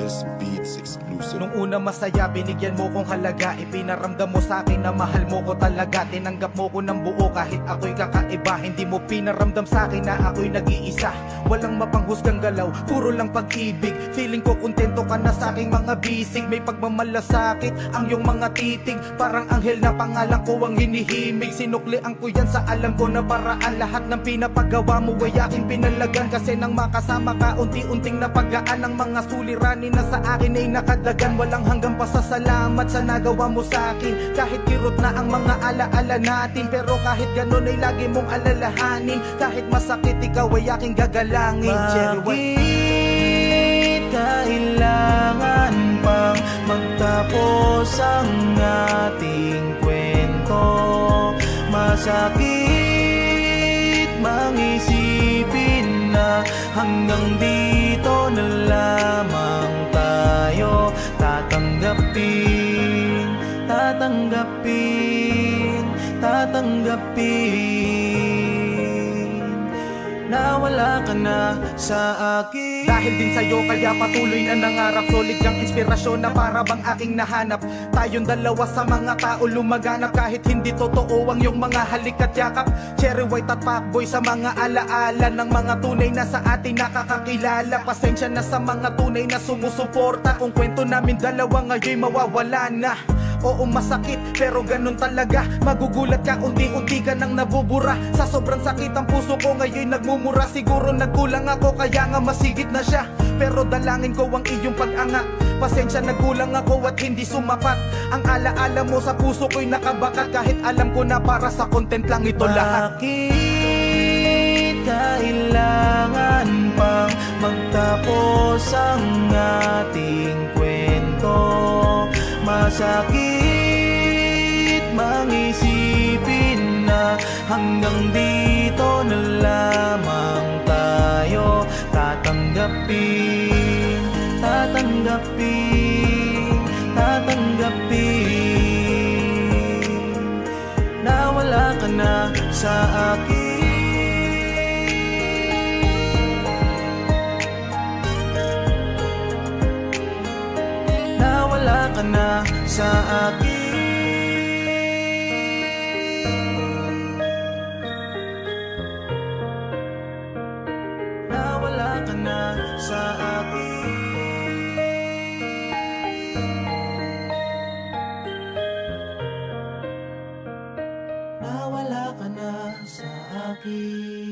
S Beats exclusive. Nung una masaya, binigyan mo kong halaga. Ipinaramdam mo sa akin na mahal mo ko talaga. Tinanggap mo ko ng buo kahit ako'y kakaiba. Hindi mo pinaramdam sa akin na ako'y nag-iisa. Walang mapanghusgang galaw, puro lang pag-ibig. Feeling ko kontento ka na sa aking mga bisig. May pagmamalasakit ang iyong mga titig. Parang anghel na pangalan ko ang hinihimig. Sinuklian ko yan sa alam ko na paraan. Lahat ng pinapagawa mo ay aking pinalagan. Kasi nang makasama ka, unti-unting napagaan. Ang mga suliranin na sa akin ay nakadagan. Walang hanggang pasasalamat sa nagawa mo sa akin. Kahit kirot na ang mga alaala natin, pero kahit ganun ay lagi mong alalahanin. Kahit masakit, ikaw ay aking gagalangin. Bakit kailangan pang magtapos ang ating kwento? Masakit mang isipin na hanggang dito na lamang tayo. Tatanggapin na wala ka na sa akin. Dahil din sa'yo kaya patuloy na nangarap. Solid kang inspirasyon na para bang aking nahanap. Tayong dalawa sa mga tao lumaganap. Kahit hindi totoo ang iyong mga halik at yakap. Cherry white at pakboy sa mga alaala ng mga tunay na sa atin nakakakilala. Pasensya na sa mga tunay na sumusuporta. Kung kwento namin dalawa ngayon mawawala na. Oo, masakit, pero ganun talaga. Magugulat ka, unti-unti ka nang nabubura. Sa sobrang sakit ang puso ko ngayon nagmumura. Siguro nagkulang ako, kaya nga masigit na siya. Pero dalangin ko ang iyong pag-angat. Pasensya nagkulang ako at hindi sumapat. Ang alaala mo sa puso ko'y nakabakat. Kahit alam ko na para sa content lang ito lahat. Bakit kailangan pang magtapos ang ating kwento? Masakit mang isipin na hanggang dito na lamang tayo. Tatanggapin na wala ka na sa akin. Wala ka na sa akin. Nawala ka na sa akin. Nawala ka na sa akin.